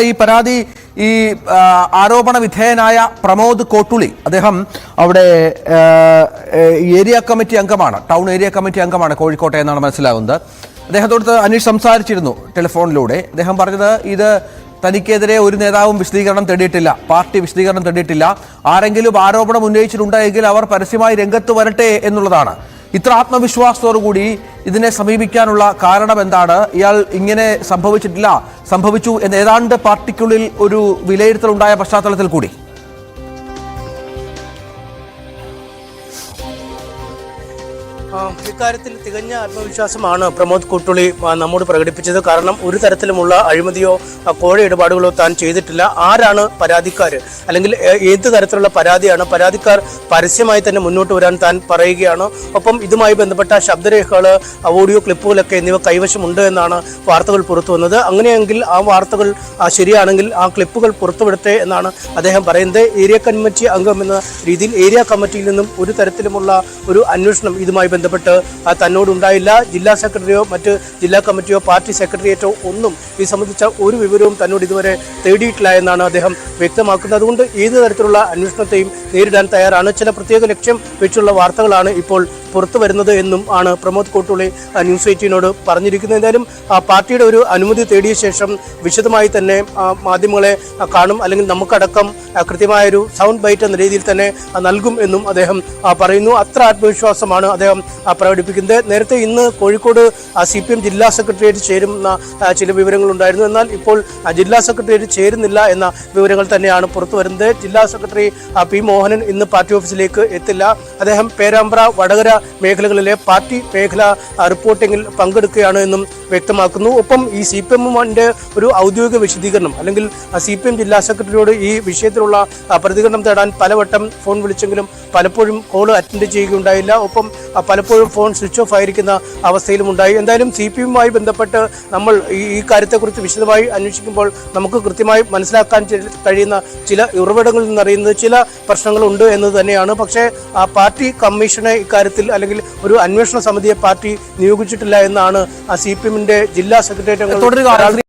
ഈ പരാതി ഈ ആരോപണ വിധേയനായ പ്രമോദ് കോട്ടുളി അദ്ദേഹം അവിടെ ഏരിയ കമ്മിറ്റി അംഗമാണ്, ടൗൺ ഏരിയ കമ്മിറ്റി അംഗമാണ് കോഴിക്കോട്ടെ എന്നാണ് മനസ്സിലാകുന്നത്. അദ്ദേഹത്തോട് അനീഷ് സംസാരിച്ചിരുന്നു ടെലിഫോണിലൂടെ. അദ്ദേഹം പറഞ്ഞത് ഇത് തനിക്കെതിരെ ഒരു നേതാവും വിശദീകരണം തേടിയിട്ടില്ല, പാർട്ടി വിശദീകരണം തേടിയിട്ടില്ല. ആരെങ്കിലും ആരോപണം ഉന്നയിച്ചിട്ടുണ്ടെങ്കിൽ അവർ പരസ്യമായി രംഗത്ത് വരട്ടെ എന്നുള്ളതാണ്. ഇത്ര ആത്മവിശ്വാസത്തോടുകൂടി ഇതിനെ സമീപിക്കാനുള്ള കാരണം എന്താണ്? ഇയാൾ ഇങ്ങനെ സംഭവിച്ചു എന്ന് ഏതാണ്ട് പാർട്ടിക്കുള്ളിൽ ഒരു വിലയിരുത്തലുണ്ടായ പശ്ചാത്തലത്തിൽ കൂടി ഇക്കാര്യത്തിൽ തികഞ്ഞ ആത്മവിശ്വാസമാണ് പ്രമോദ് കോട്ടുളി നമ്മോട് പ്രകടിപ്പിച്ചത്. കാരണം ഒരു തരത്തിലുമുള്ള അഴിമതിയോ കോഴ ഇടപാടുകളോ താൻ ചെയ്തിട്ടില്ല. ആരാണ് പരാതിക്കാർ, അല്ലെങ്കിൽ ഏത് തരത്തിലുള്ള പരാതിയാണ് പരാതിക്കാർ പരസ്യമായി തന്നെ മുന്നോട്ട് വരാൻ താൻ പറയുകയാണ്. ഒപ്പം ഇതുമായി ബന്ധപ്പെട്ട ശബ്ദരേഖകൾ, ഓഡിയോ ക്ലിപ്പുകളൊക്കെ എന്നിവ കൈവശമുണ്ട് എന്നാണ് വാർത്തകൾ പുറത്തു വന്നത്. അങ്ങനെയെങ്കിൽ ആ വാർത്തകൾ ശരിയാണെങ്കിൽ ആ ക്ലിപ്പുകൾ പുറത്തുവിടട്ടെ എന്നാണ് അദ്ദേഹം പറയുന്നത്. ഏരിയ കമ്മിറ്റി അംഗം എന്ന രീതിയിൽ ഏരിയ കമ്മിറ്റിയിൽ നിന്നും ഒരു തരത്തിലുമുള്ള ഒരു അന്വേഷണം ഇതുമായി ബന്ധപ്പെട്ട് തന്നോടുണ്ടായില്ല. ജില്ലാ സെക്രട്ടറിയോ മറ്റ് ജില്ലാ കമ്മിറ്റിയോ പാർട്ടി സെക്രട്ടേറിയറ്റോ ഒന്നും ഇത് സംബന്ധിച്ച ഒരു വിവരവും തന്നോട് ഇതുവരെ തേടിയിട്ടില്ല എന്നാണ് അദ്ദേഹം വ്യക്തമാക്കുന്നത്. അതുകൊണ്ട് ഏത് തരത്തിലുള്ള അന്വേഷണത്തെയും നേരിടാൻ തയ്യാറാണ്. ചില പ്രത്യേക ലക്ഷ്യം വെച്ചുള്ള വാർത്തകളാണ് ഇപ്പോൾ പുറത്തു വരുന്നത് എന്നും ആണ് പ്രമോദ് കോട്ടുളി ന്യൂസ് 18നോട് പറഞ്ഞിരിക്കുന്നത്. എന്തായാലും പാർട്ടിയുടെ ഒരു അനുമതി തേടിയ ശേഷം വിശദമായി തന്നെ മാധ്യമങ്ങളെ കാണും, അല്ലെങ്കിൽ നമുക്കടക്കം കൃത്യമായൊരു സൗണ്ട് ബൈറ്റ് എന്ന രീതിയിൽ തന്നെ നൽകും എന്നും അദ്ദേഹം പറയുന്നു. അത്ര ആത്മവിശ്വാസമാണ് അദ്ദേഹം പ്രകടിപ്പിക്കുന്നത്. നേരത്തെ ഇന്ന് കോഴിക്കോട് CPM ജില്ലാ സെക്രട്ടേറിയറ്റ് ചേരുന്ന ചില വിവരങ്ങളുണ്ടായിരുന്നു. എന്നാൽ ഇപ്പോൾ ജില്ലാ സെക്രട്ടേറിയറ്റ് ചേരുന്നില്ല എന്ന വിവരങ്ങൾ തന്നെയാണ് പുറത്തു വരുന്നത്. ജില്ലാ സെക്രട്ടറി P മോഹനൻ ഇന്ന് പാർട്ടി ഓഫീസിലേക്ക് എത്തില്ല. അദ്ദേഹം പേരാമ്പ്ര, വടകര മേഖലകളിലെ പാർട്ടി മേഖല റിപ്പോർട്ടിങ്ങിൽ പങ്കെടുക്കുകയാണ് എന്നും വ്യക്തമാക്കുന്നു. ഒപ്പം ഈ CPM-ന്റെ ഒരു ഔദ്യോഗിക വിശദീകരണം, അല്ലെങ്കിൽ CPM ജില്ലാ സെക്രട്ടറിയോട് ഈ വിഷയത്തിലുള്ള പ്രതികരണം തേടാൻ പലവട്ടം ഫോൺ വിളിച്ചെങ്കിലും പലപ്പോഴും കോൾ അറ്റൻഡ് ചെയ്യുകയുണ്ടായില്ല. ഒപ്പം പലപ്പോഴും ഫോൺ സ്വിച്ച് ഓഫ് ആയിരിക്കുന്ന അവസ്ഥയിലും ഉണ്ടായി. എന്തായാലും CPM-മായി ബന്ധപ്പെട്ട് നമ്മൾ ഈ കാര്യത്തെക്കുറിച്ച് വിശദമായി അന്വേഷിക്കുമ്പോൾ നമുക്ക് കൃത്യമായി മനസ്സിലാക്കാൻ കഴിയുന്ന ചില ഉറവിടങ്ങളിൽ നിന്നറിയുന്നത് ചില പ്രശ്നങ്ങളുണ്ട് എന്നത് തന്നെയാണ്. പക്ഷേ പാർട്ടി കമ്മീഷനെ ഇക്കാര്യത്തിൽ, അല്ലെങ്കിൽ ഒരു അന്വേഷണ സമിതിയെ പാർട്ടി നിയോഗിച്ചിട്ടില്ല എന്നാണ് CPM-ന്റെ ജില്ലാ സെക്രട്ടേറിയറ്റ്